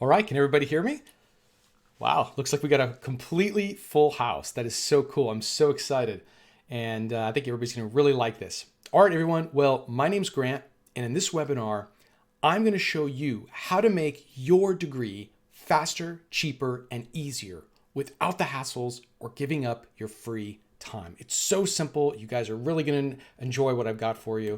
All right, can everybody hear me? Wow, looks like we got a completely full house. That is so cool. I'm so excited. And I think everybody's going to really like this. All right, everyone. Well, my name's Grant. And in this webinar, I'm going to show you how to make your degree faster, cheaper, and easier without the hassles or giving up your free time. It's so simple. You guys are really going to enjoy what I've got for you.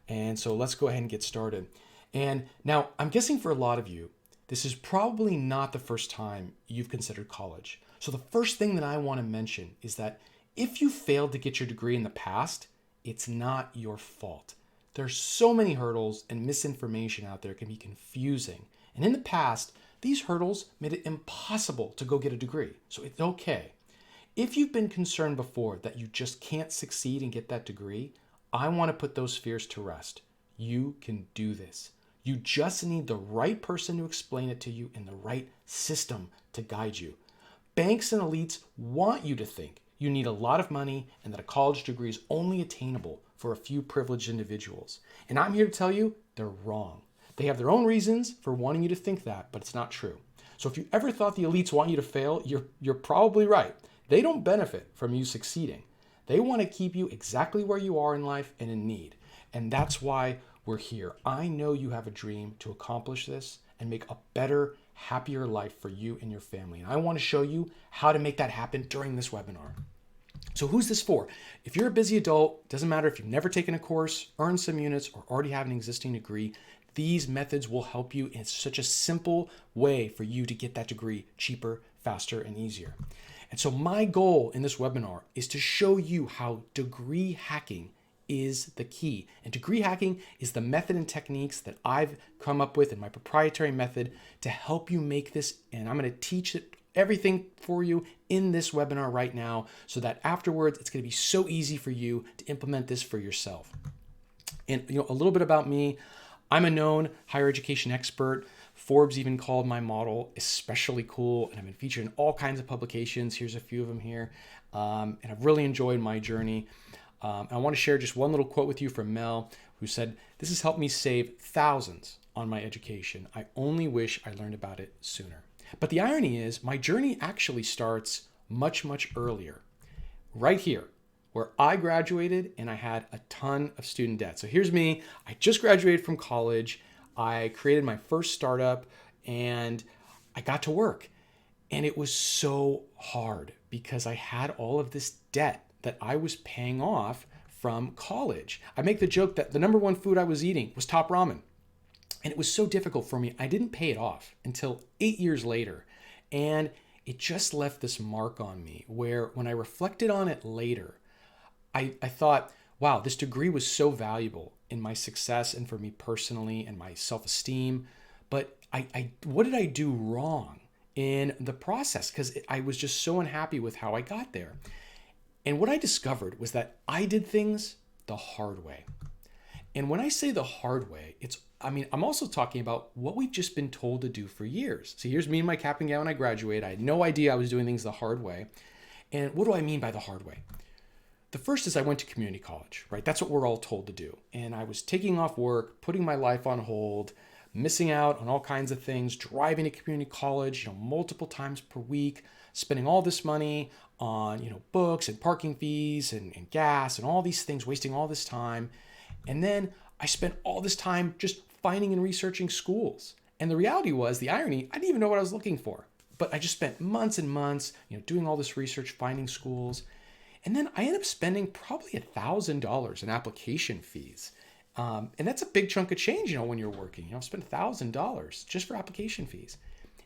And so let's go ahead and get started. And now I'm guessing for a lot of you, this is probably not the first time you've considered college. So the first thing that I want to mention is that if you failed to get your degree in the past, it's not your fault. There's so many hurdles and misinformation out there, it can be confusing. And in the past, these hurdles made it impossible to go get a degree. So it's okay. If you've been concerned before that you just can't succeed and get that degree, I want to put those fears to rest. You can do this. You just need the right person to explain it to you and the right system to guide you. Banks and elites want you to think you need a lot of money and that a college degree is only attainable for a few privileged individuals. And I'm here to tell you they're wrong. They have their own reasons for wanting you to think that, but it's not true. So if you ever thought the elites want you to fail, you're probably right. They don't benefit from you succeeding. They want to keep you exactly where you are in life and in need. And that's why we're here. I know you have a dream to accomplish this and make a better, happier life for you and your family. And I want to show you how to make that happen during this webinar. So who's this for? If you're a busy adult, doesn't matter if you've never taken a course, earned some units, or already have an existing degree, these methods will help you. It's such a simple way for you to get that degree cheaper, faster, and easier. And so my goal in this webinar is to show you how degree hacking is the key. And degree hacking is the method and techniques that I've come up with in my proprietary method to help you make this. And I'm going to teach it everything for you in this webinar right now so that afterwards it's going to be so easy for you to implement this for yourself. And a little bit about me. I'm a known higher education expert. Forbes even called my model especially cool, and I've been featured in all kinds of publications. Here's a few of them here. And I've really enjoyed my journey. I want to share just one little quote with you from Mel, who said, "This has helped me save thousands on my education. I only wish I learned about it sooner." But the irony is my journey actually starts much, much earlier, right here, where I graduated and I had a ton of student debt. So here's me. I just graduated from college. I created my first startup and I got to work. And it was so hard because I had all of this debt that I was paying off from college. I make the joke that the number one food I was eating was top ramen. And it was so difficult for me. I didn't pay it off until 8 years later. And it just left this mark on me where when I reflected on it later, I thought, wow, this degree was so valuable in my success and for me personally and my self-esteem. But what did I do wrong in the process? Because I was just so unhappy with how I got there. And what I discovered was that I did things the hard way. And when I say the hard way, I'm also talking about what we've just been told to do for years. So here's me in my cap and gown when I graduated. I had no idea I was doing things the hard way. And what do I mean by the hard way? The first is I went to community college, right? That's what we're all told to do. And I was taking off work, putting my life on hold, missing out on all kinds of things, driving to community college, multiple times per week, spending all this money on, books and parking fees and gas and all these things, wasting all this time. And then I spent all this time just finding and researching schools. And the reality was, the irony, I didn't even know what I was looking for. But I just spent months and months, doing all this research, finding schools. And then I ended up spending probably $1,000 in application fees. And that's a big chunk of change, when you're working. I spent $1,000 just for application fees.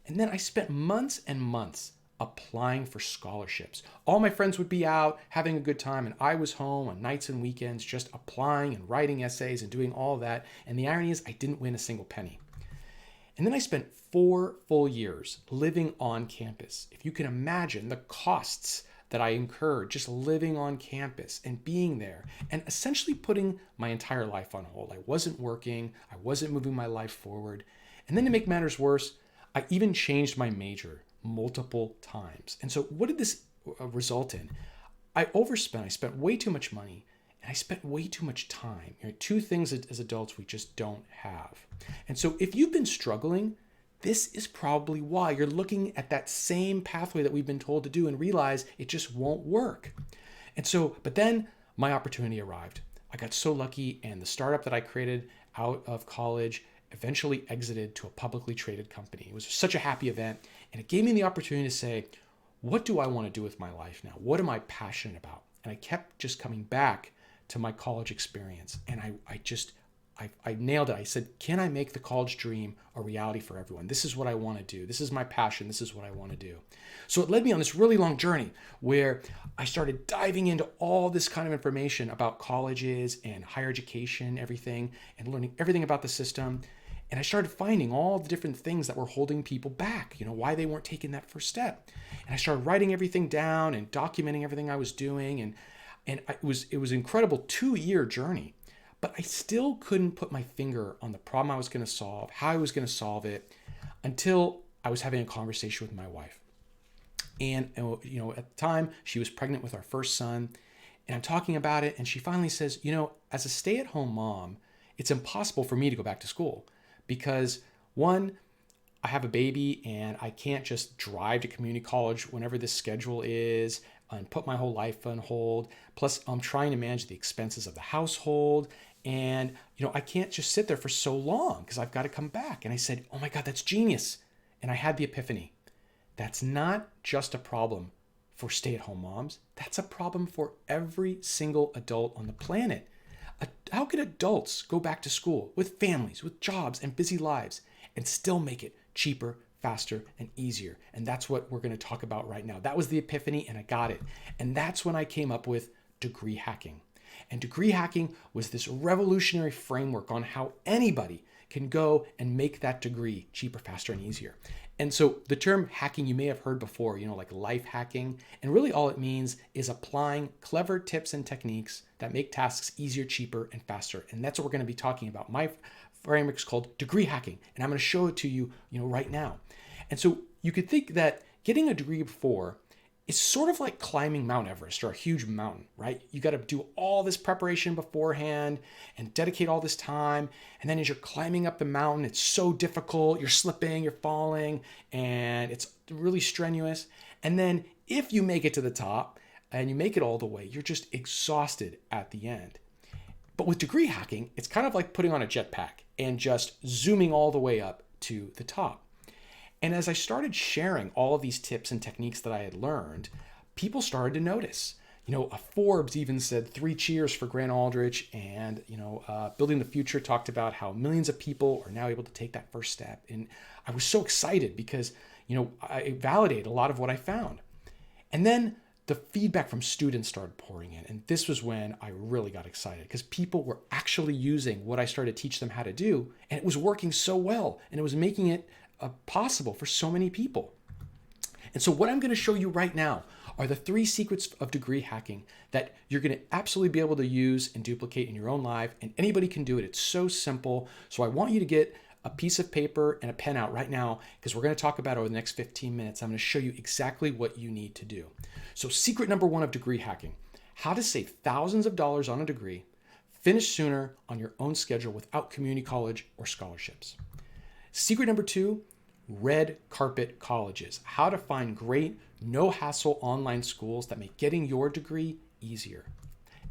And then I spent months and months applying for scholarships. All my friends would be out having a good time, and I was home on nights and weekends just applying and writing essays and doing all that. And the irony is I didn't win a single penny. And then I spent 4 full years living on campus. If you can imagine the costs that I incurred just living on campus and being there and essentially putting my entire life on hold. I wasn't working. I wasn't moving my life forward. And then to make matters worse, I even changed my major multiple times. And so what did this result in? I overspent. I spent way too much money and I spent way too much time. Two things as adults we just don't have. And so if you've been struggling this is probably why you're looking at that same pathway that we've been told to do and realize it just won't work. And so, but then my opportunity arrived. I got so lucky, and the startup that I created out of college eventually exited to a publicly traded company. It was such a happy event, and it gave me the opportunity to say, what do I want to do with my life now? What am I passionate about? And I kept just coming back to my college experience, and I nailed it. I said, can I make the college dream a reality for everyone? This is what I want to do. This is my passion. This is what I want to do. So it led me on this really long journey where I started diving into all this kind of information about colleges and higher education, everything, and learning everything about the system. And I started finding all the different things that were holding people back, why they weren't taking that first step. And I started writing everything down and documenting everything I was doing. And it was an incredible 2-year journey. But I still couldn't put my finger on the problem I was going to solve, how I was going to solve it, until I was having a conversation with my wife. And at the time, she was pregnant with our first son. And I'm talking about it, and she finally says, as a stay-at-home mom, it's impossible for me to go back to school because, one, I have a baby and I can't just drive to community college whenever this schedule is and put my whole life on hold. Plus, I'm trying to manage the expenses of the household. And, I can't just sit there for so long because I've got to come back. And I said, oh my God, that's genius. And I had the epiphany. That's not just a problem for stay-at-home moms. That's a problem for every single adult on the planet. How can adults go back to school with families, with jobs and busy lives and still make it cheaper, faster, and easier? And that's what we're going to talk about right now. That was the epiphany, and I got it. And that's when I came up with degree hacking. And degree hacking was this revolutionary framework on how anybody can go and make that degree cheaper, faster, and easier. And so the term hacking you may have heard before, like life hacking. And really all it means is applying clever tips and techniques that make tasks easier, cheaper, and faster. And that's what we're going to be talking about. My framework is called degree hacking, and I'm going to show it to you, right now. And so you could think that getting a degree before is sort of like climbing Mount Everest or a huge mountain, right? You got to do all this preparation beforehand and dedicate all this time. And then as you're climbing up the mountain, it's so difficult. You're slipping, you're falling, and it's really strenuous. And then if you make it to the top and you make it all the way, you're just exhausted at the end. But with degree hacking, it's kind of like putting on a jetpack and just zooming all the way up to the top. And as I started sharing all of these tips and techniques that I had learned, people started to notice. Forbes even said 3 cheers for Grant Aldrich, and Building the Future talked about how millions of people are now able to take that first step. And I was so excited because I validated a lot of what I found. And then the feedback from students started pouring in, and this was when I really got excited because people were actually using what I started to teach them how to do, and it was working so well, and it was making it possible for so many people. And so what I'm going to show you right now are the 3 secrets of degree hacking that you're going to absolutely be able to use and duplicate in your own life, and anybody can do it. It's so simple. So I want you to get a piece of paper and a pen out right now because we're going to talk about it over the next 15 minutes. I'm going to show you exactly what you need to do. So secret number 1 of degree hacking: how to save thousands of dollars on a degree, finish sooner on your own schedule without community college or scholarships. Secret number 2, red carpet colleges. How to find great, no-hassle online schools that make getting your degree easier.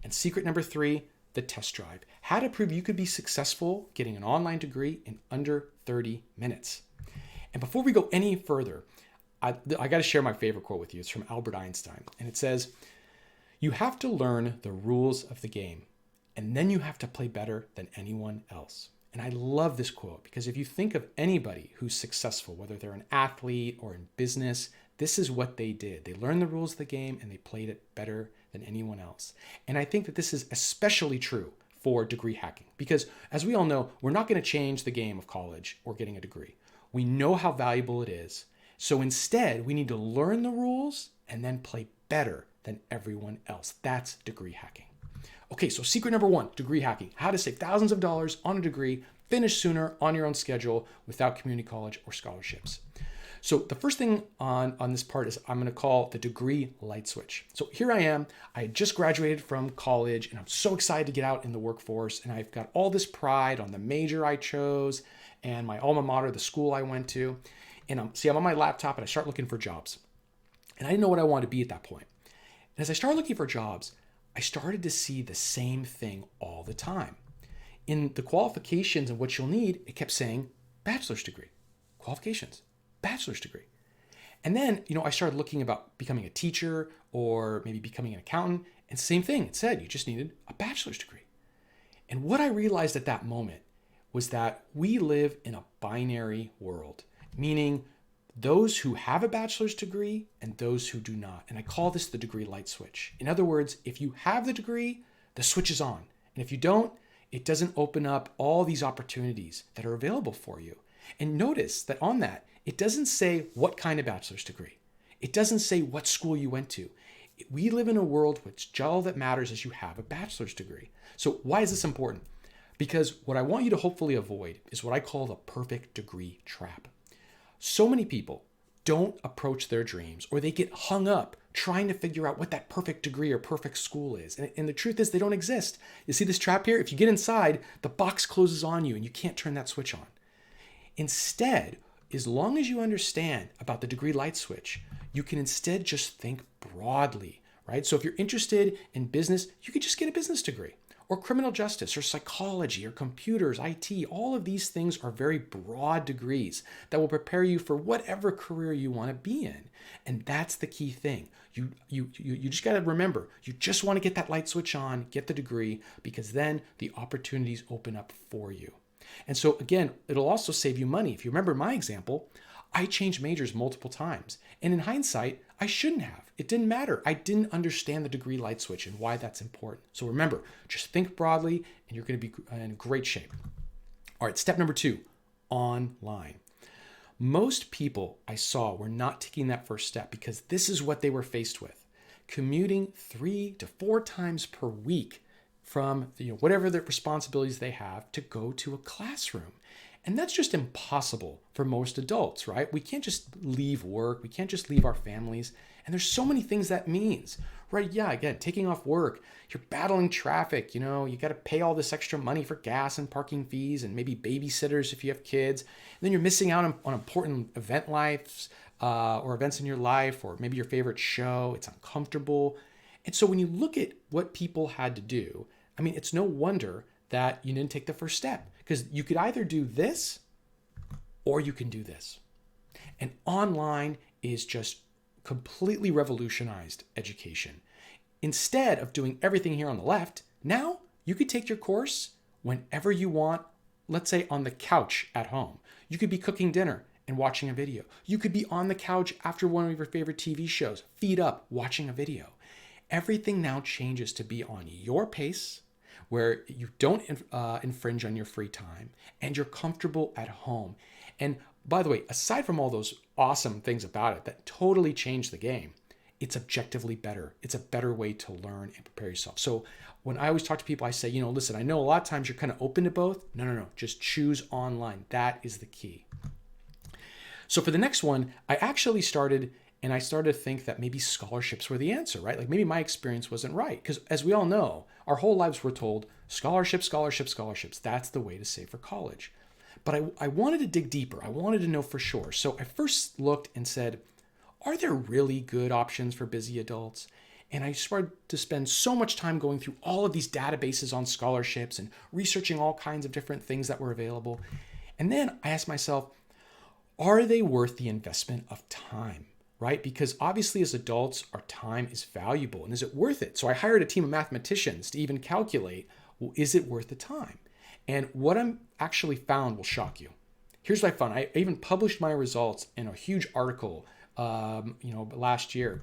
And secret number 3, the test drive. How to prove you could be successful getting an online degree in under 30 minutes. And before we go any further, I got to share my favorite quote with you. It's from Albert Einstein. And it says, "You have to learn the rules of the game, and then you have to play better than anyone else." And I love this quote because if you think of anybody who's successful, whether they're an athlete or in business, this is what they did. They learned the rules of the game and they played it better than anyone else. And I think that this is especially true for degree hacking because, as we all know, we're not going to change the game of college or getting a degree. We know how valuable it is. So instead, we need to learn the rules and then play better than everyone else. That's degree hacking. Okay, so secret number 1, degree hacking. How to save thousands of dollars on a degree, finish sooner on your own schedule without community college or scholarships. So the first thing on this part is I'm going to call the degree light switch. So here I am. I had just graduated from college and I'm so excited to get out in the workforce, and I've got all this pride on the major I chose and my alma mater, the school I went to. And I'm on my laptop and I start looking for jobs. And I didn't know what I wanted to be at that point. And as I started looking for jobs, I started to see the same thing all the time. In the qualifications of what you'll need, it kept saying bachelor's degree, qualifications, bachelor's degree. And then, I started looking about becoming a teacher or maybe becoming an accountant. And same thing, it said you just needed a bachelor's degree. And what I realized at that moment was that we live in a binary world, meaning those who have a bachelor's degree and those who do not. And I call this the degree light switch. In other words, if you have the degree, the switch is on. And if you don't, it doesn't open up all these opportunities that are available for you. And notice that on that, it doesn't say what kind of bachelor's degree. It doesn't say what school you went to. We live in a world which all that matters is you have a bachelor's degree. So why is this important? Because what I want you to hopefully avoid is what I call the perfect degree trap. So many people don't approach their dreams, or they get hung up trying to figure out what that perfect degree or perfect school is. And the truth is they don't exist. You see this trap here? If you get inside, the box closes on you and you can't turn that switch on. Instead, as long as you understand about the degree light switch, you can instead just think broadly, right? So if you're interested in business, you could just get a business degree, or criminal justice, or psychology, or computers, IT. All of these things are very broad degrees that will prepare you for whatever career you want to be in. And that's the key thing. You just got to remember, you just want to get that light switch on, get the degree, because then the opportunities open up for you. And so again, it'll also save you money. If you remember my example, I changed majors multiple times. And in hindsight, I shouldn't have. It didn't matter. I didn't understand the degree light switch and why that's important. So remember, just think broadly and you're going to be in great shape. All right, step number 2, online. Most people I saw were not taking that first step because this is what they were faced with. Commuting 3 to 4 times per week from whatever the responsibilities they have to go to a classroom. And that's just impossible for most adults, right? We can't just leave work. We can't just leave our families. And there's so many things that means, right? Yeah, again, taking off work, you're battling traffic, you got to pay all this extra money for gas and parking fees and maybe babysitters if you have kids. And then you're missing out on important event lives or events in your life, or maybe your favorite show. It's uncomfortable. And so when you look at what people had to do, it's no wonder that you didn't take the first step, because you could either do this or you can do this. And online is just completely revolutionized education. Instead of doing everything here on the left, now you could take your course whenever you want, let's say on the couch at home. You could be cooking dinner and watching a video. You could be on the couch after one of your favorite TV shows, feet up, watching a video. Everything now changes to be on your pace, where you don't infringe on your free time and you're comfortable at home. And by the way, aside from all those awesome things about it that totally changed the game, it's objectively better. It's a better way to learn and prepare yourself. So when I always talk to people, I say, listen, I know a lot of times you're kind of open to both. No. Just choose online. That is the key. So for the next one, I actually started to think that maybe scholarships were the answer, right? Like maybe my experience wasn't right. Because as we all know, our whole lives we're told scholarships. That's the way to save for college. But I wanted to dig deeper. I wanted to know for sure. So I first looked and said, are there really good options for busy adults? And I started to spend so much time going through all of these databases on scholarships and researching all kinds of different things that were available. And then I asked myself, are they worth the investment of time? Right? Because obviously as adults, our time is valuable, and is it worth it? So I hired a team of mathematicians to even calculate, well, is it worth the time? And what I'm actually found will shock you. Here's what I found. I even published my results in a huge article, last year.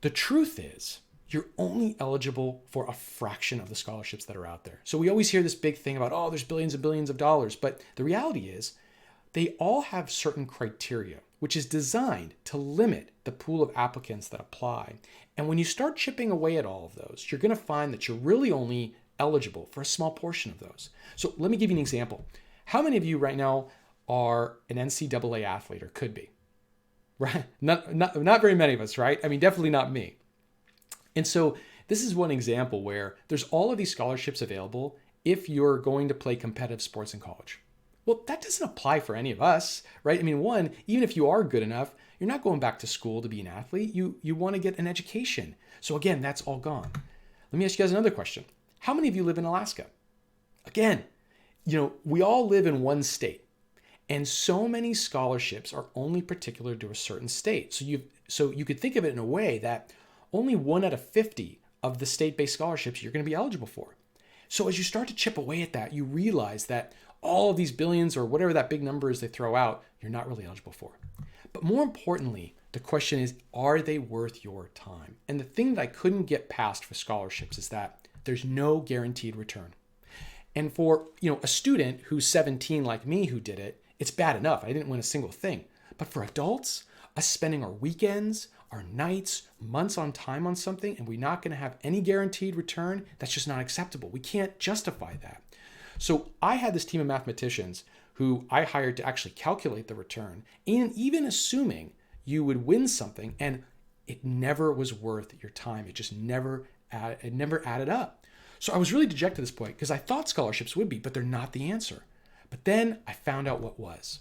The truth is, you're only eligible for a fraction of the scholarships that are out there. So we always hear this big thing about, there's billions and billions of dollars. But the reality is, they all have certain criteria, which is designed to limit the pool of applicants that apply. And when you start chipping away at all of those, you're going to find that you're really only eligible for a small portion of those. So let me give you an example. How many of you right now are an NCAA athlete, or could be? Right? Not very many of us, right? Definitely not me. And so this is one example where there's all of these scholarships available if you're going to play competitive sports in college. Well, that doesn't apply for any of us, right? I mean, one, even if you are good enough, you're not going back to school to be an athlete. You want to get an education. So again, that's all gone. Let me ask you guys another question. How many of you live in Alaska? Again, we all live in one state. And so many scholarships are only particular to a certain state. So you could think of it in a way that only 1 out of 50 of the state-based scholarships you're going to be eligible for. So as you start to chip away at that, you realize that all of these billions or whatever that big number is they throw out, you're not really eligible for. But more importantly, the question is, are they worth your time? And the thing that I couldn't get past for scholarships is that there's no guaranteed return. And for a student who's 17 like me who did it, it's bad enough. I didn't win a single thing. But for adults, us spending our weekends, our nights, months on time on something, and we're not going to have any guaranteed return, that's just not acceptable. We can't justify that. So I had this team of mathematicians who I hired to actually calculate the return, and even assuming you would win something, and it never was worth your time. It just never added up. So I was really dejected at this point because I thought scholarships would be, but they're not the answer. But then I found out what was.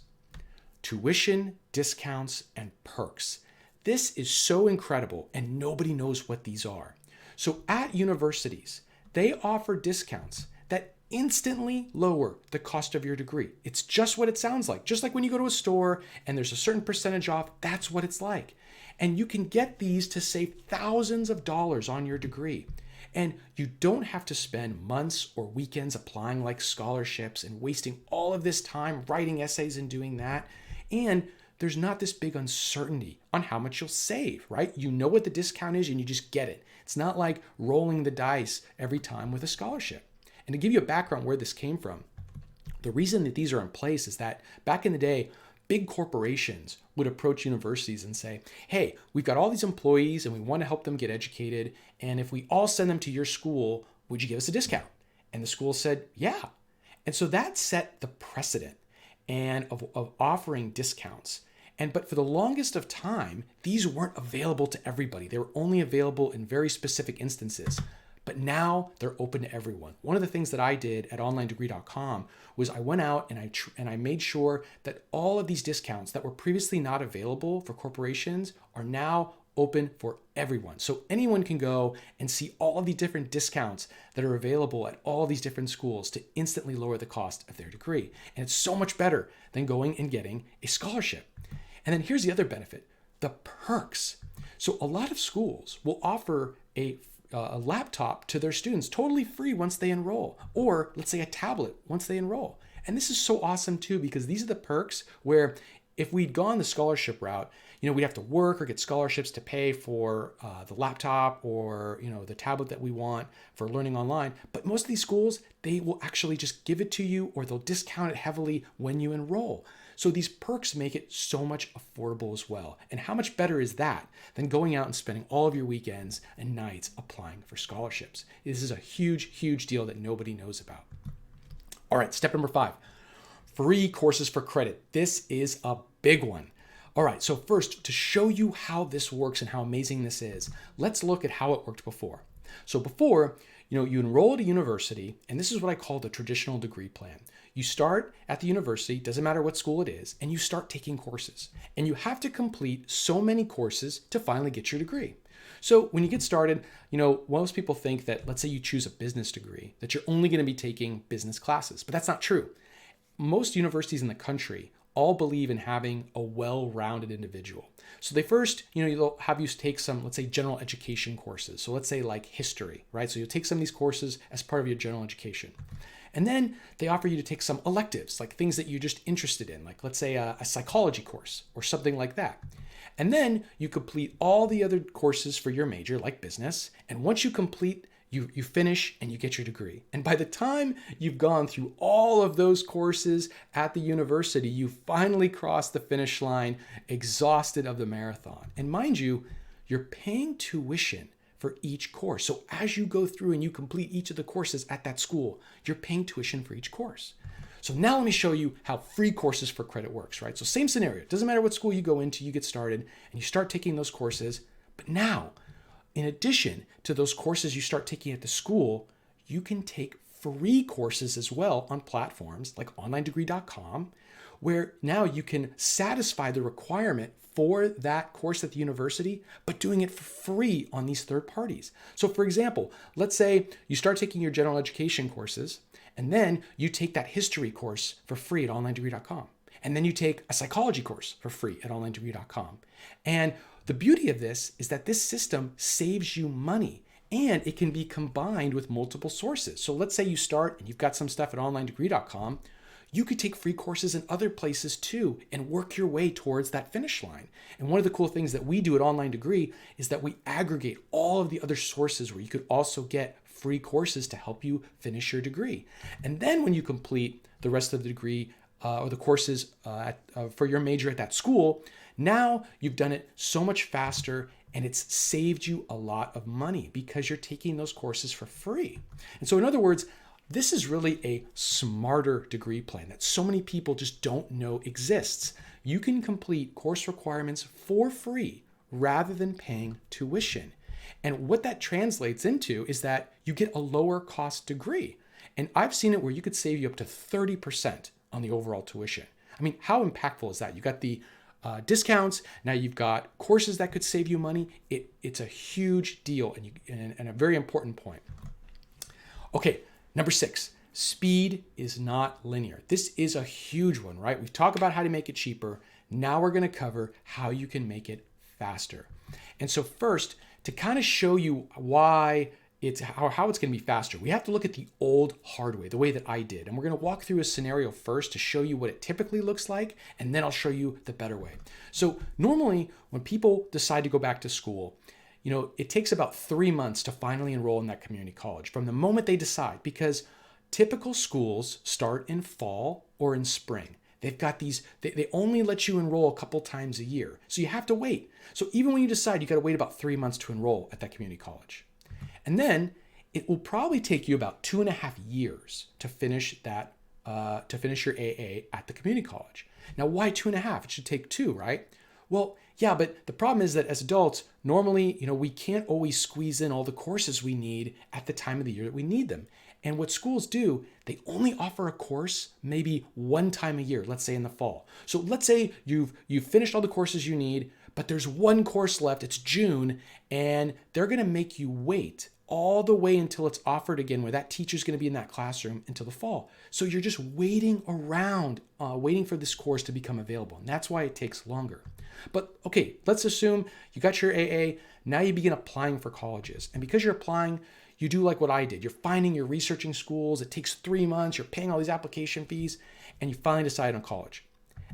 Tuition, discounts, and perks. This is so incredible, and nobody knows what these are. So at universities, they offer discounts that instantly lower the cost of your degree. It's just what it sounds like. Just like when you go to a store and there's a certain percentage off, that's what it's like. And you can get these to save thousands of dollars on your degree. And you don't have to spend months or weekends applying like scholarships and wasting all of this time writing essays and doing that. And there's not this big uncertainty on how much you'll save, right? You know what the discount is and you just get it. It's not like rolling the dice every time with a scholarship. And to give you a background where this came from, the reason that these are in place is that back in the day, big corporations would approach universities and say, hey, we've got all these employees and we want to help them get educated. And if we all send them to your school, would you give us a discount? And the school said, yeah. And so that set the precedent and of offering discounts. But for the longest of time, these weren't available to everybody. They were only available in very specific instances. But now they're open to everyone. One of the things that I did at unwanted was I went out and I made sure that all of these discounts that were previously not available for corporations are now open for everyone. So anyone can go and see all of the different discounts that are available at all these different schools to instantly lower the cost of their degree. And it's so much better than going and getting a scholarship. And then here's the other benefit, the perks. So a lot of schools will offer a laptop to their students totally free once they enroll, or let's say a tablet once they enroll. And this is so awesome too, because these are the perks where if we'd gone the scholarship route, we'd have to work or get scholarships to pay for the laptop or, the tablet that we want for learning online. But most of these schools, they will actually just give it to you or they'll discount it heavily when you enroll. So these perks make it so much affordable as well. And how much better is that than going out and spending all of your weekends and nights applying for scholarships? This is a huge, huge deal that nobody knows about. All right, step number 5, free courses for credit. This is a big one. All right, so first, to show you how this works and how amazing this is, let's look at how it worked before. So before, you enroll at a university, and this is what I call the traditional degree plan. You start at the university, doesn't matter what school it is, and you start taking courses. And you have to complete so many courses to finally get your degree. So when you get started, most people think that, let's say you choose a business degree, that you're only going to be taking business classes, but that's not true. Most universities in the country all believe in having a well-rounded individual. So they first, they'll have you take some, let's say, general education courses. So let's say like history, right? So you'll take some of these courses as part of your general education. And then they offer you to take some electives, like things that you're just interested in, like let's say a psychology course or something like that. And then you complete all the other courses for your major, like business. And once you complete, you finish and you get your degree. And by the time you've gone through all of those courses at the university, you finally cross the finish line, exhausted of the marathon. And mind you, you're paying tuition for each course. So as you go through and you complete each of the courses at that school, you're paying tuition for each course. So now let me show you how free courses for credit works, right? So same scenario. It doesn't matter what school you go into, you get started and you start taking those courses. But now, in addition to those courses you start taking at the school, you can take free courses as well on platforms like unwanted.com, where now you can satisfy the requirement for that course at the university, but doing it for free on these third parties. So for example, let's say you start taking your general education courses, and then you take that history course for free at onlinedegree.com. And then you take a psychology course for free at onlinedegree.com. And the beauty of this is that this system saves you money, and it can be combined with multiple sources. So let's say you start and you've got some stuff at onlinedegree.com. You could take free courses in other places too and work your way towards that finish line. And one of the cool things that we do at Online Degree is that we aggregate all of the other sources where you could also get free courses to help you finish your degree. And then when you complete the rest of the degree or the courses for your major at that school, now you've done it so much faster, and it's saved you a lot of money because you're taking those courses for free. And so in other words, this is really a smarter degree plan that so many people just don't know exists. You can complete course requirements for free rather than paying tuition. And what that translates into is that you get a lower cost degree. And I've seen it where you could save you up to 30% on the overall tuition. I mean, how impactful is that? You got the discounts. Now you've got courses that could save you money. It's a huge deal and a very important point. Okay, number 6, speed is not linear. This is a huge one, right? We've talked about how to make it cheaper. Now we're going to cover how you can make it faster. And so first, to kind of show you why how it's going to be faster, we have to look at the old hard way, the way that I did. And we're going to walk through a scenario first to show you what it typically looks like, and then I'll show you the better way. So normally when people decide to go back to school, it takes about 3 months to finally enroll in that community college from the moment they decide, because typical schools start in fall or in spring. They've got they only let you enroll a couple times a year. So you have to wait. So even when you decide, you got to wait about 3 months to enroll at that community college. And then it will probably take you about 2.5 years to finish your AA at the community college. Now, why 2.5? It should take 2, right? Well, yeah, but the problem is that as adults, normally, we can't always squeeze in all the courses we need at the time of the year that we need them. And what schools do, they only offer a course maybe one time a year, let's say in the fall. So let's say you've finished all the courses you need, but there's one course left, it's June, and they're gonna make you wait all the way until it's offered again, where that teacher's going to be in that classroom until the fall. So you're just waiting around, waiting for this course to become available. And that's why it takes longer. But okay, let's assume you got your AA. Now you begin applying for colleges. And because you're applying, you do like what I did. You're researching schools. It takes 3 months. You're paying all these application fees, and you finally decide on college.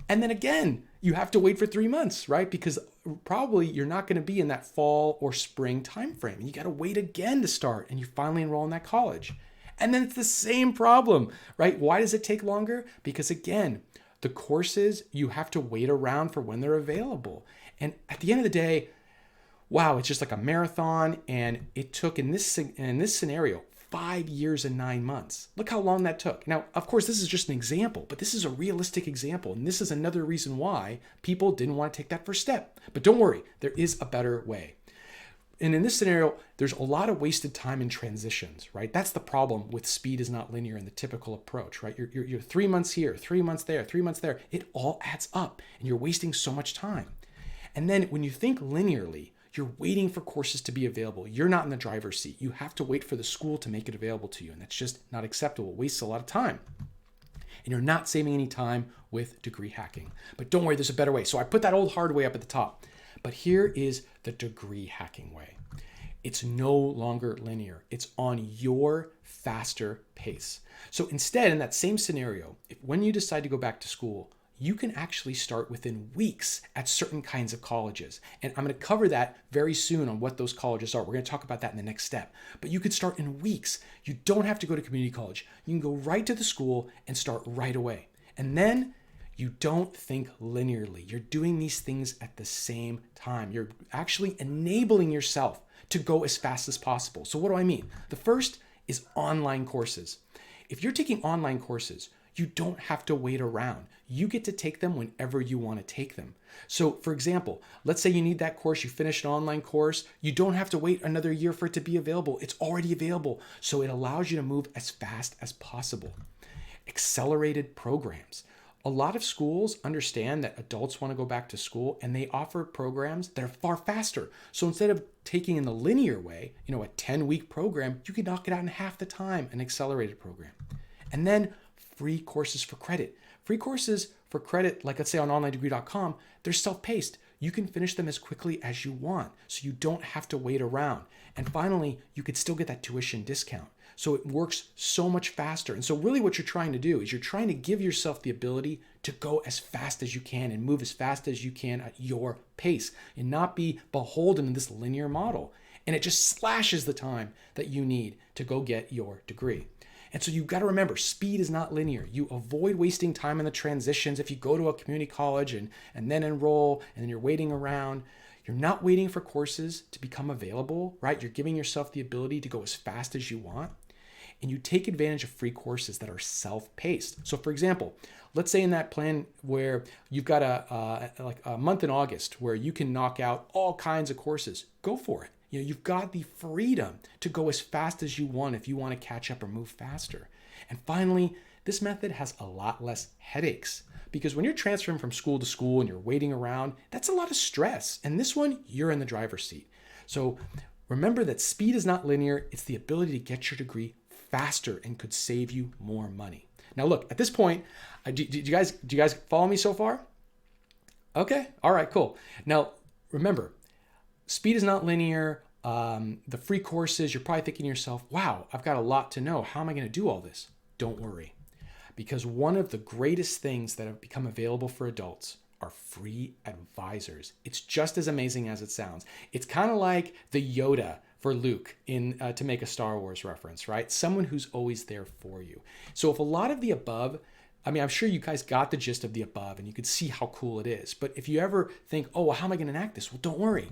And then again, you have to wait for 3 months, right? Because probably you're not going to be in that fall or spring timeframe. And you got to wait again to start, and you finally enroll in that college. And then it's the same problem, right? Why does it take longer? Because again, the courses, you have to wait around for when they're available. And at the end of the day, wow, it's just like a marathon. And it took, in this scenario, 5 years and 9 months. Look how long that took. Now, of course, this is just an example, but this is a realistic example. And this is another reason why people didn't want to take that first step. But don't worry, there is a better way. And in this scenario, there's a lot of wasted time in transitions, right? That's the problem with speed is not linear in the typical approach, right? You're 3 months here, 3 months there, 3 months there. It all adds up, and you're wasting so much time. And then when you think linearly, you're waiting for courses to be available. You're not in the driver's seat. You have to wait for the school to make it available to you, and that's just not acceptable. It wastes a lot of time. And you're not saving any time with degree hacking. But don't worry, there's a better way. So I put that old hard way up at the top. But here is the degree hacking way. It's no longer linear. It's on your faster pace. So instead, in that same scenario, when you decide to go back to school, you can actually start within weeks at certain kinds of colleges. And I'm going to cover that very soon on what those colleges are. We're going to talk about that in the next step. But you could start in weeks. You don't have to go to community college. You can go right to the school and start right away. And then you don't think linearly. You're doing these things at the same time. You're actually enabling yourself to go as fast as possible. So what do I mean? The first is online courses. If you're taking online courses, You don't have to wait around. You get to take them whenever you want to take them. So for example, let's say you need that course, you finish an online course, you don't have to wait another year for it to be available. It's already available. So it allows you to move as fast as possible. Accelerated programs. A lot of schools understand that adults want to go back to school, and they offer programs that are far faster. So instead of taking in the linear way, a 10-week program, you can knock it out in half the time, an accelerated program. And then free courses for credit. Free courses for credit, like let's say on unwanted.com, they're self-paced. You can finish them as quickly as you want, so you don't have to wait around. And finally, you could still get that tuition discount. So it works so much faster. And so really what you're trying to do is you're trying to give yourself the ability to go as fast as you can and move as fast as you can at your pace and not be beholden to this linear model. And it just slashes the time that you need to go get your degree. And so you've got to remember, speed is not linear. You avoid wasting time in the transitions. If you go to a community college and then enroll and then you're waiting around, you're not waiting for courses to become available, right? You're giving yourself the ability to go as fast as you want. And you take advantage of free courses that are self-paced. So for example, let's say in that plan where you've got a month in August where you can knock out all kinds of courses, go for it. You've got the freedom to go as fast as you want if you want to catch up or move faster. And finally, this method has a lot less headaches because when you're transferring from school to school and you're waiting around, that's a lot of stress. And this one, you're in the driver's seat. So remember that speed is not linear. It's the ability to get your degree faster and could save you more money. Now look, at this point, do you guys follow me so far? Okay, all right, cool. Now remember, speed is not linear. The free courses, you're probably thinking to yourself, wow, I've got a lot to know. How am I going to do all this? Don't worry, because one of the greatest things that have become available for adults are free advisors. It's just as amazing as it sounds. It's kind of like the Yoda for Luke in to make a Star Wars reference, right? Someone who's always there for you. So if a lot of the above, I'm sure you guys got the gist of the above and you could see how cool it is. But if you ever think, oh, well, how am I going to enact this? Well, don't worry.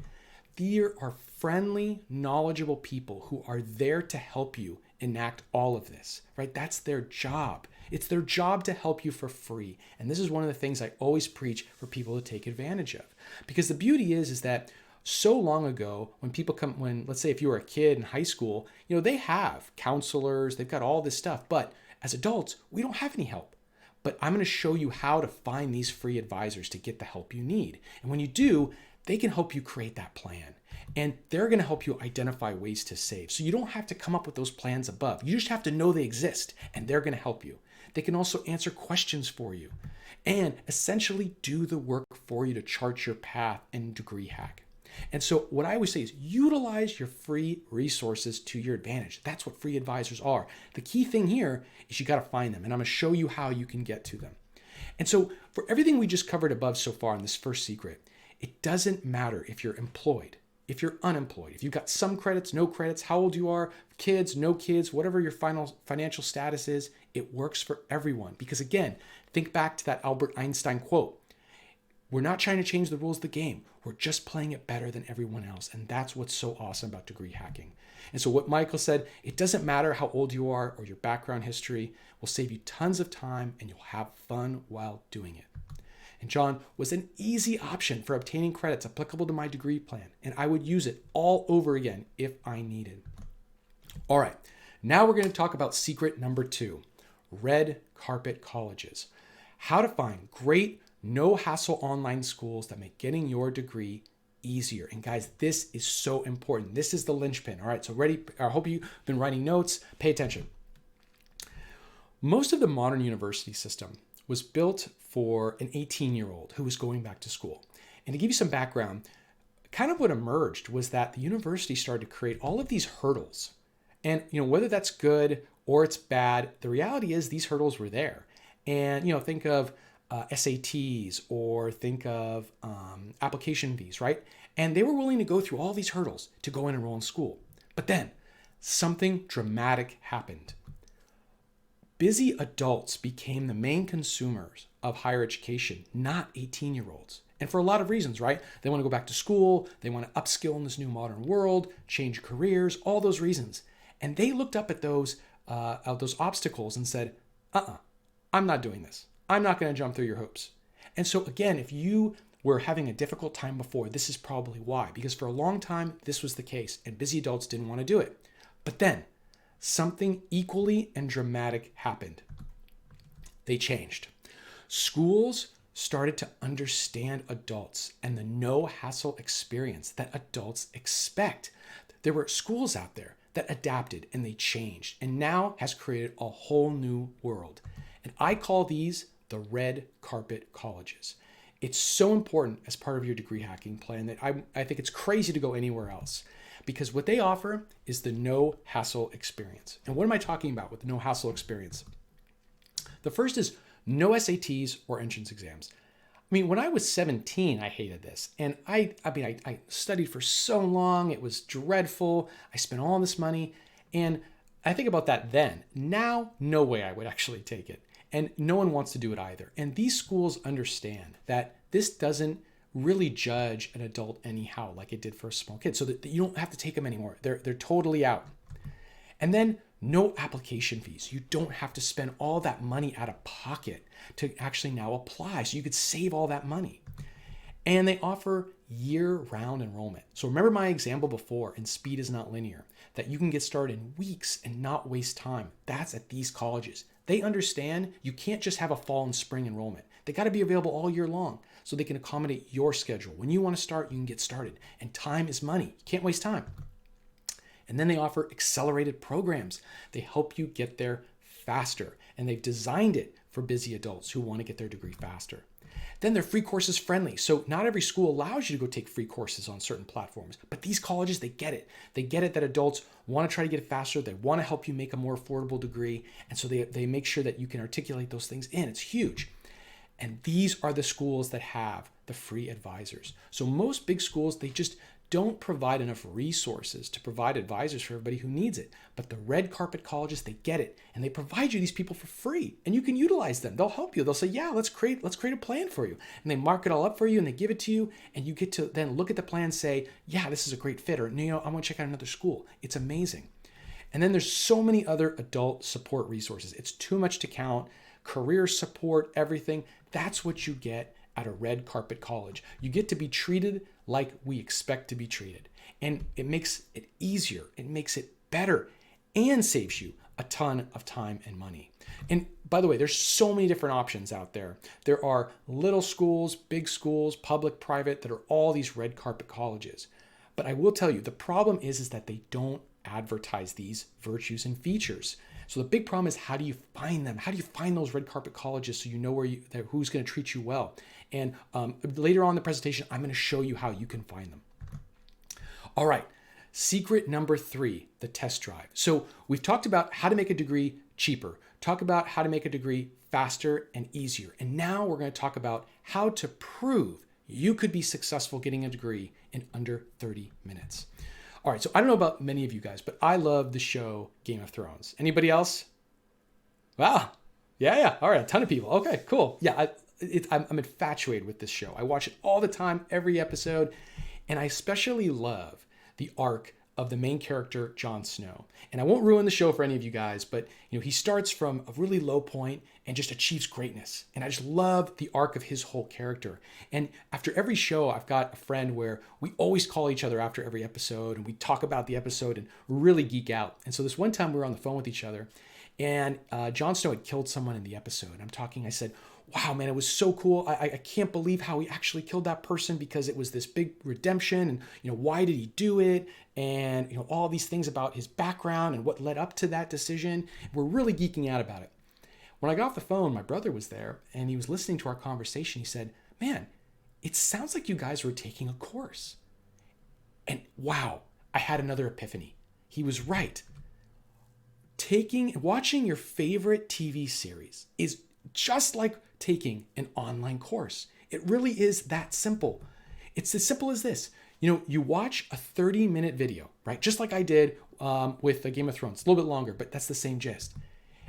There are friendly, knowledgeable people who are there to help you enact all of this, right? That's their job. It's their job to help you for free. And this is one of the things I always preach for people to take advantage of. Because the beauty is that so long ago, when let's say if you were a kid in high school, they have counselors, they've got all this stuff. But as adults, we don't have any help. But I'm going to show you how to find these free advisors to get the help you need. And when you do, they can help you create that plan. And they're going to help you identify ways to save. So you don't have to come up with those plans above. You just have to know they exist, and they're going to help you. They can also answer questions for you and essentially do the work for you to chart your path and degree hack. And so what I always say is utilize your free resources to your advantage. That's what free advisors are. The key thing here is you got to find them, and I'm going to show you how you can get to them. And so for everything we just covered above so far in this first secret, it doesn't matter if you're employed, if you're unemployed, if you've got some credits, no credits, how old you are, kids, no kids, whatever your final financial status is, it works for everyone. Because again, think back to that Albert Einstein quote. We're not trying to change the rules of the game. We're just playing it better than everyone else. And that's what's so awesome about degree hacking. And so what Michael said, it doesn't matter how old you are or your background history, will save you tons of time and you'll have fun while doing it. And John was an easy option for obtaining credits applicable to my degree plan. And I would use it all over again if I needed. All right, now we're going to talk about secret number 2, red carpet colleges. How to find great, no-hassle online schools that make getting your degree easier. And guys, this is so important. This is the linchpin. All right, so ready? I hope you've been writing notes. Pay attention. Most of the modern university system was built for an 18-year-old who was going back to school. And to give you some background, kind of what emerged was that the university started to create all of these hurdles. And whether that's good or it's bad, the reality is these hurdles were there. And think of SATs or think of application fees, right? And they were willing to go through all these hurdles to go and enroll in school. But then something dramatic happened. Busy adults became the main consumers of higher education, not 18-year-olds. And for a lot of reasons, right? They want to go back to school. They want to upskill in this new modern world, change careers, all those reasons. And they looked up at those obstacles and said, I'm not doing this. I'm not going to jump through your hoops. And so again, if you were having a difficult time before, this is probably why, because for a long time, this was the case and busy adults didn't want to do it. But then something equally and dramatic happened. They changed. Schools started to understand adults and the no hassle experience that adults expect. There were schools out there that adapted and they changed and now has created a whole new world. And I call these the red carpet colleges. It's so important as part of your degree hacking plan that I think it's crazy to go anywhere else, because what they offer is the no hassle experience. And what am I talking about with the no hassle experience? The first is no SATs or entrance exams. I mean, when I was 17, I hated this. And I studied for so long. It was dreadful. I spent all this money. And I think about that then. Now, no way I would actually take it. And no one wants to do it either. And these schools understand that this doesn't really judge an adult anyhow, like it did for a small kid. So that you don't have to take them anymore. They're totally out. And then no application fees. You don't have to spend all that money out of pocket to actually now apply. So you could save all that money. And they offer year-round enrollment. So remember my example before in Speed is Not Linear, that you can get started in weeks and not waste time. That's at these colleges. They understand you can't just have a fall and spring enrollment. They got to be available all year long so they can accommodate your schedule. When you want to start, you can get started. And time is money. You can't waste time. And then they offer accelerated programs. They help you get there faster. And they've designed it for busy adults who want to get their degree faster. Then they're free courses friendly. So not every school allows you to go take free courses on certain platforms. But these colleges, they get it. They get it that adults want to try to get it faster. They want to help you make a more affordable degree. And so they make sure that you can articulate those things in. It's huge. And these are the schools that have the free advisors. So most big schools, they just don't provide enough resources to provide advisors for everybody who needs it. But the red carpet colleges, they get it. And they provide you these people for free. And you can utilize them. They'll help you. They'll say, yeah, let's create a plan for you. And they mark it all up for you and they give it to you. And you get to then look at the plan and say, yeah, this is a great fit. Or, I want to check out another school. It's amazing. And then there's so many other adult support resources. It's too much to count. Career support, everything. That's what you get at a red carpet college. You get to be treated like we expect to be treated. And it makes it easier. It makes it better and saves you a ton of time and money. And by the way, there's so many different options out there. There are little schools, big schools, public, private, that are all these red carpet colleges. But I will tell you, the problem is that they don't advertise these virtues and features. So the big problem is, how do you find them? How do you find those red carpet colleges so you know who's going to treat you well? And later on in the presentation, I'm going to show you how you can find them. All right, secret number 3, the test drive. So we've talked about how to make a degree cheaper, talk about how to make a degree faster and easier. And now we're going to talk about how to prove you could be successful getting a degree in under 30 minutes. All right, so I don't know about many of you guys, but I love the show Game of Thrones. Anybody else? Wow. Yeah. All right, a ton of people. Okay, cool. Yeah, I'm infatuated with this show. I watch it all the time, every episode, and I especially love the arc of the main character, Jon Snow. And I won't ruin the show for any of you guys, but he starts from a really low point and just achieves greatness. And I just love the arc of his whole character. And after every show, I've got a friend where we always call each other after every episode and we talk about the episode and really geek out. And so this one time we were on the phone with each other and Jon Snow had killed someone in the episode. I said, wow, man, it was so cool. I can't believe how he actually killed that person, because it was this big redemption. And, why did he do it? And, all these things about his background and what led up to that decision. We're really geeking out about it. When I got off the phone, my brother was there and he was listening to our conversation. He said, man, it sounds like you guys were taking a course. And wow, I had another epiphany. He was right. Watching your favorite TV series is just like taking an online course. It really is that simple. It's as simple as this. You watch a 30-minute video, right? Just like I did with Game of Thrones. It's a little bit longer, but that's the same gist.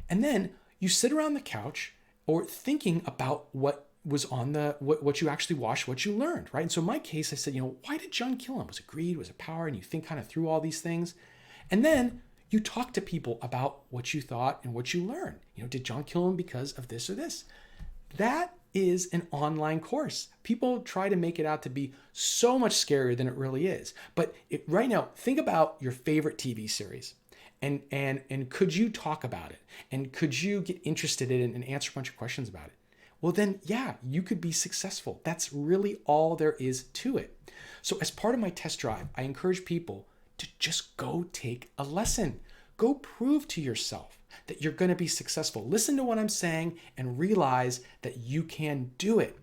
And then you sit around the couch or thinking about what was on what you actually watched, what you learned, right? And so in my case, I said, why did Jon kill him? Was it greed? Was it power? And you think kind of through all these things. And then You talk to people about what you thought and what you learned. Did John kill him because of this or this? That is an online course. People try to make it out to be so much scarier than it really is. But right now, think about your favorite TV series. And could you talk about it? And could you get interested in it and answer a bunch of questions about it? Well, then, yeah, you could be successful. That's really all there is to it. So as part of my test drive, I encourage people to just go take a lesson. Go prove to yourself that you're going to be successful. Listen to what I'm saying and realize that you can do it.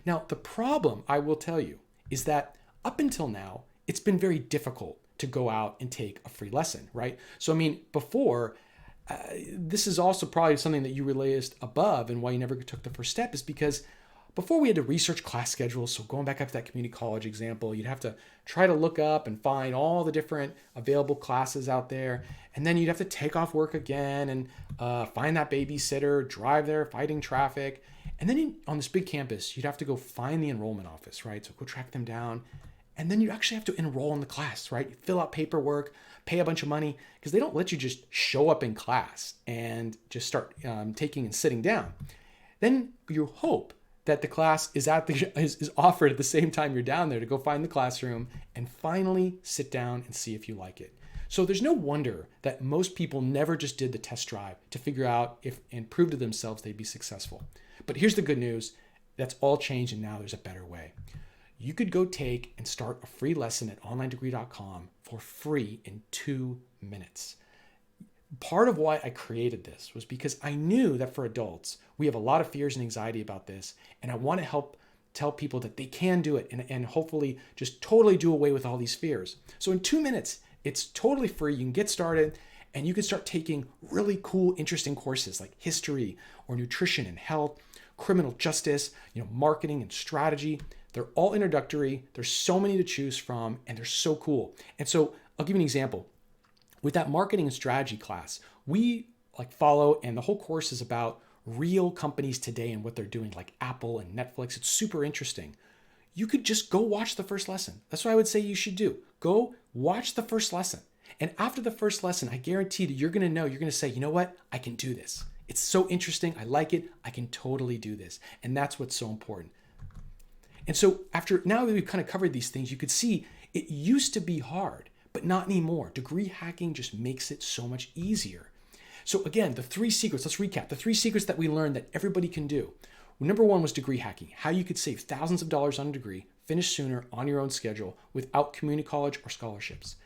Now, the problem, I will tell you, is that up until now, it's been very difficult to go out and take a free lesson, right? So, before, this is also probably something that you realized above and why you never took the first step is because before we had to research class schedules. So going back up to that community college example, you'd have to try to look up and find all the different available classes out there. And then you'd have to take off work again and find that babysitter, drive there, fighting traffic. And then on this big campus, you'd have to go find the enrollment office, right? So go track them down. And then you actually have to enroll in the class, right? Fill out paperwork, pay a bunch of money, because they don't let you just show up in class and just start taking and sitting down. Then you hope that the class is offered at the same time you're down there to go find the classroom and finally sit down and see if you like it. So there's no wonder that most people never just did the test drive to figure out if and prove to themselves they'd be successful. But here's the good news. That's all changed and now there's a better way. You could go take and start a free lesson at unwanted.com for free in 2 minutes. Part of why I created this was because I knew that for adults, we have a lot of fears and anxiety about this, and I want to help tell people that they can do it and hopefully just totally do away with all these fears. So in 2 minutes, it's totally free. You can get started and you can start taking really cool, interesting courses like history or nutrition and health, criminal justice, marketing and strategy. They're all introductory. There's so many to choose from and they're so cool. And so I'll give you an example. With that marketing and strategy class, we follow, and the whole course is about real companies today and what they're doing, like Apple and Netflix. It's super interesting. You could just go watch the first lesson. That's what I would say you should do. Go watch the first lesson. And after the first lesson, I guarantee that you're going to say, you know what? I can do this. It's so interesting. I like it. I can totally do this. And that's what's so important. And so now that we've kind of covered these things, you could see it used to be hard, but not anymore. Degree hacking just makes it so much easier. So again, the 3 secrets, let's recap. The 3 secrets that we learned that everybody can do. Well, number 1 was degree hacking, how you could save thousands of dollars on a degree, finish sooner on your own schedule without community college or scholarships.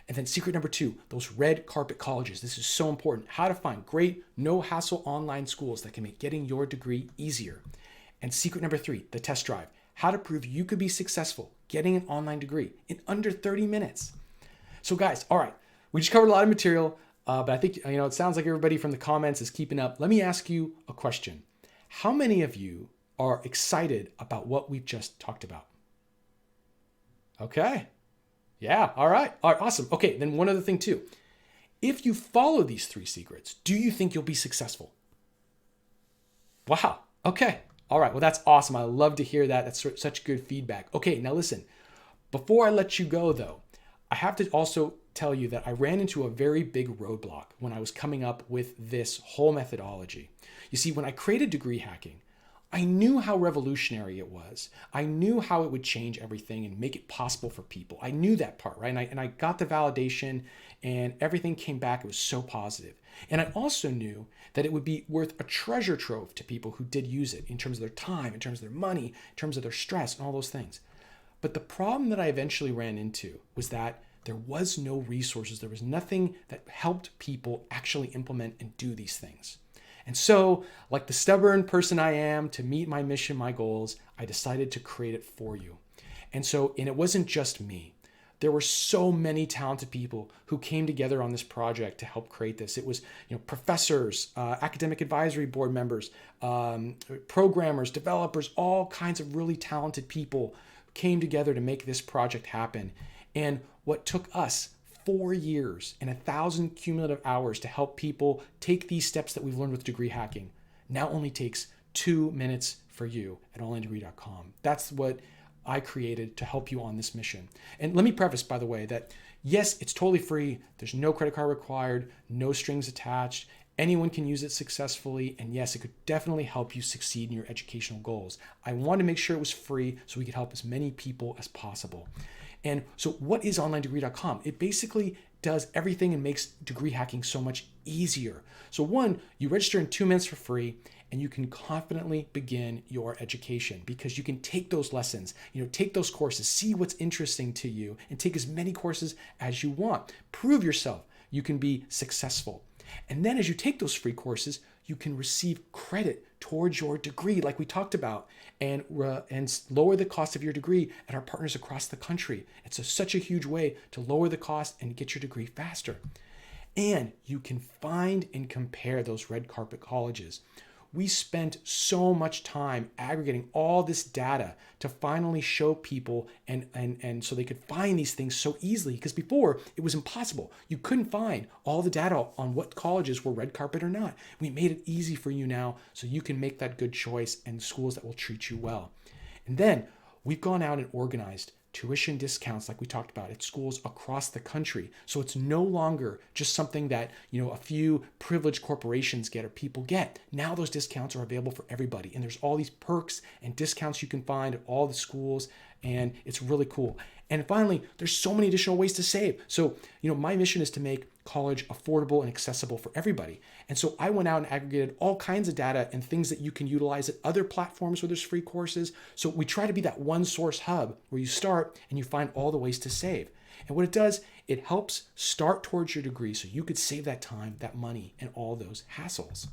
And then secret number 2, those red carpet colleges. This is so important. How to find great, no hassle online schools that can make getting your degree easier. And secret number 3, the test drive. How to prove you could be successful getting an online degree in under 30 minutes. So guys, all right, we just covered a lot of material, but I think, it sounds like everybody from the comments is keeping up. Let me ask you a question. How many of you are excited about what we've just talked about? Okay. Yeah. All right. Awesome. Okay. Then one other thing too. If you follow these 3 secrets, do you think you'll be successful? Wow. Okay. All right. Well, that's awesome. I love to hear that. That's such good feedback. Okay. Now listen, before I let you go though, I have to also tell you that I ran into a very big roadblock when I was coming up with this whole methodology. You see, when I created degree hacking, I knew how revolutionary it was. I knew how it would change everything and make it possible for people. I knew that part, right? And I got the validation and everything came back. It was so positive. And I also knew that it would be worth a treasure trove to people who did use it in terms of their time, in terms of their money, in terms of their stress and all those things. But the problem that I eventually ran into was that there was no resources. There was nothing that helped people actually implement and do these things. And so, like the stubborn person I am, to meet my mission, my goals, I decided to create it for you. And it wasn't just me. There were so many talented people who came together on this project to help create this. It was, professors, academic advisory board members, programmers, developers, all kinds of really talented people came together to make this project happen. And what took us 4 years and 1,000 cumulative hours to help people take these steps that we've learned with degree hacking now only takes 2 minutes for you at unwanted.com. That's what I created to help you on this mission. And let me preface, by the way, that yes, it's totally free. There's no credit card required, no strings attached. Anyone can use it successfully. And yes, it could definitely help you succeed in your educational goals. I wanted to make sure it was free so we could help as many people as possible. And so what is onlinedegree.com? It basically does everything and makes degree hacking so much easier. So one, you register in 2 minutes for free and you can confidently begin your education because you can take those lessons, take those courses, see what's interesting to you and take as many courses as you want. Prove yourself. You can be successful. And then as you take those free courses, you can receive credit towards your degree like we talked about and lower the cost of your degree at our partners across the country. It's such a huge way to lower the cost and get your degree faster. And you can find and compare those red carpet colleges. We spent so much time aggregating all this data to finally show people and so they could find these things so easily because before it was impossible. You couldn't find all the data on what colleges were red carpet or not. We made it easy for you now so you can make that good choice and schools that will treat you well. And then we've gone out and organized tuition discounts like we talked about at schools across the country. So it's no longer just something that, a few privileged corporations get or people get. Now those discounts are available for everybody. And there's all these perks and discounts you can find at all the schools. And it's really cool. And finally, there's so many additional ways to save. So, my mission is to make college affordable and accessible for everybody. And so I went out and aggregated all kinds of data and things that you can utilize at other platforms where there's free courses. So we try to be that one source hub where you start and you find all the ways to save. And what it does, it helps start towards your degree so you could save that time, that money, and all those hassles.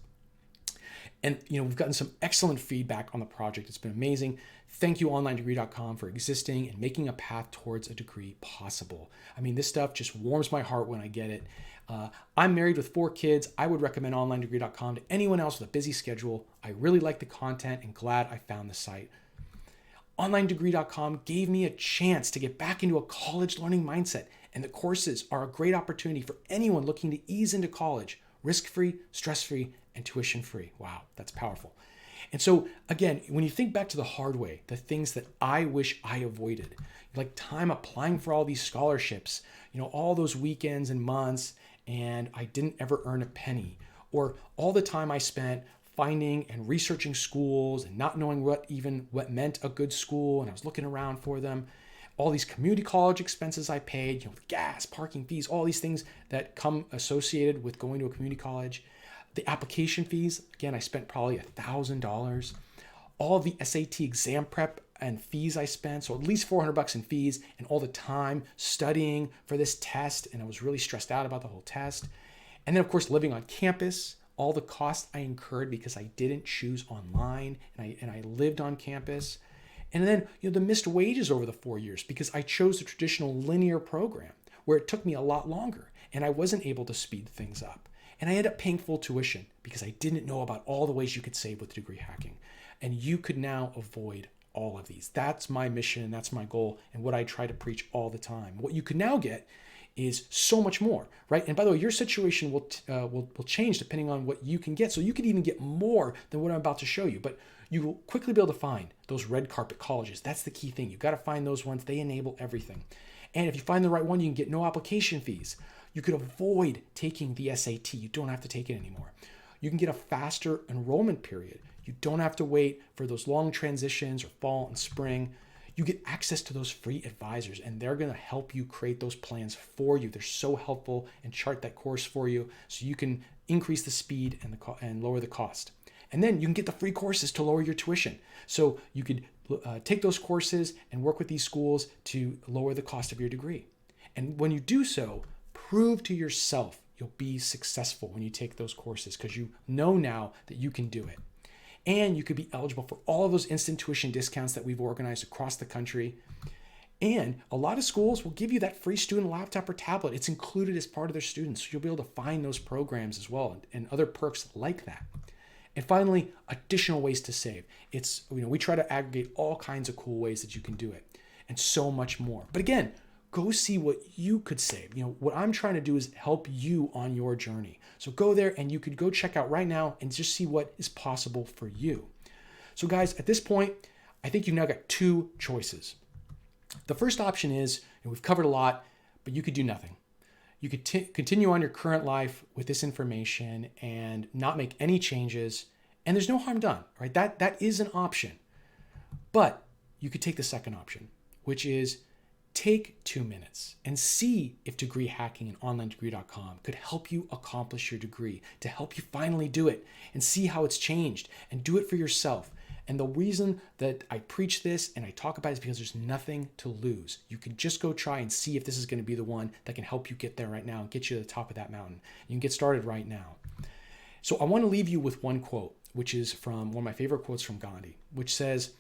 And we've gotten some excellent feedback on the project. It's been amazing. Thank you, onlinedegree.com, for existing and making a path towards a degree possible. I mean, this stuff just warms my heart when I get it. I'm married with 4 kids. I would recommend onlinedegree.com to anyone else with a busy schedule. I really like the content and glad I found the site. Onlinedegree.com gave me a chance to get back into a college learning mindset, and the courses are a great opportunity for anyone looking to ease into college, risk-free, stress-free, and tuition-free. Wow, that's powerful. And so again, when you think back to the hard way, the things that I wish I avoided, like time applying for all these scholarships, all those weekends and months, and I didn't ever earn a penny, or all the time I spent finding and researching schools and not knowing what meant a good school, and I was looking around for them. All these community college expenses I paid, gas, parking fees, all these things that come associated with going to a community college. The application fees, again, I spent probably $1,000. All of the SAT exam prep and fees I spent, so at least $400 in fees, and all the time studying for this test, and I was really stressed out about the whole test. And then, of course, living on campus, all the costs I incurred because I didn't choose online, and I lived on campus. And then, the missed wages over the 4 years because I chose the traditional linear program where it took me a lot longer, and I wasn't able to speed things up. And I ended up paying full tuition because I didn't know about all the ways you could save with degree hacking. And you could now avoid all of these. That's my mission and that's my goal and what I try to preach all the time. What you can now get is so much more, right? And by the way, your situation will change depending on what you can get. So you could even get more than what I'm about to show you, but you will quickly be able to find those red carpet colleges. That's the key thing. You've got to find those ones. They enable everything. And if you find the right one, you can get no application fees. You could avoid taking the SAT. You don't have to take it anymore. You can get a faster enrollment period. You don't have to wait for those long transitions or fall and spring. You get access to those free advisors, and they're going to help you create those plans for you. They're so helpful and chart that course for you so you can increase the speed and lower the cost. And then you can get the free courses to lower your tuition. So you could take those courses and work with these schools to lower the cost of your degree. And when you do so, prove to yourself you'll be successful when you take those courses because you know now that you can do it. And you could be eligible for all of those instant tuition discounts that we've organized across the country. And a lot of schools will give you that free student laptop or tablet. It's included as part of their students. So you'll be able to find those programs as well and other perks like that. And finally, additional ways to save. We try to aggregate all kinds of cool ways that you can do it and so much more. But again, go see what you could save. What I'm trying to do is help you on your journey. So go there and you could go check out right now and just see what is possible for you. So guys, at this point, I think you've now got two choices. The first option is, and we've covered a lot, but you could do nothing. You could continue on your current life with this information and not make any changes, and there's no harm done, right? That is an option. But you could take the second option, which is take 2 minutes and see if degree hacking and onlinedegree.com could help you accomplish your degree, to help you finally do it and see how it's changed, and do it for yourself. And the reason that I preach this and I talk about it is because there's nothing to lose. You can just go try and see if this is going to be the one that can help you get there right now and get you to the top of that mountain. You can get started right now. So I want to leave you with one quote, which is from one of my favorite quotes from Gandhi, which says,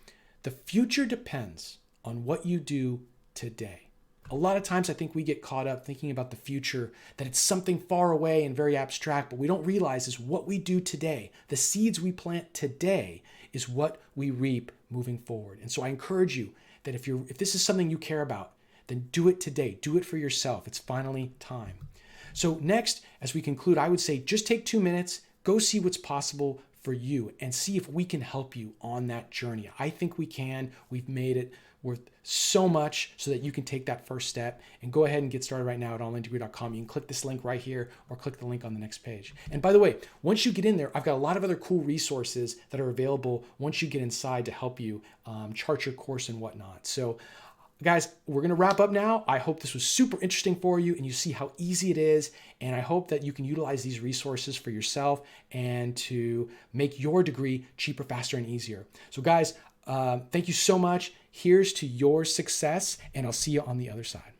"The future depends on what you do today." A lot of times I think we get caught up thinking about the future, that it's something far away and very abstract, but we don't realize is what we do today. The seeds we plant today is what we reap moving forward. And so I encourage you that if this is something you care about, then do it today. Do it for yourself. It's finally time. So next, as we conclude, I would say just take 2 minutes, go see what's possible for you and see if we can help you on that journey. I think we can. We've made it worth so much so that you can take that first step, and go ahead and get started right now at onlinedegree.com. You can click this link right here or click the link on the next page. And by the way, once you get in there, I've got a lot of other cool resources that are available once you get inside to help you chart your course and whatnot. So guys, we're going to wrap up now. I hope this was super interesting for you and you see how easy it is. And I hope that you can utilize these resources for yourself and to make your degree cheaper, faster, and easier. So guys, thank you so much. Here's to your success, and I'll see you on the other side.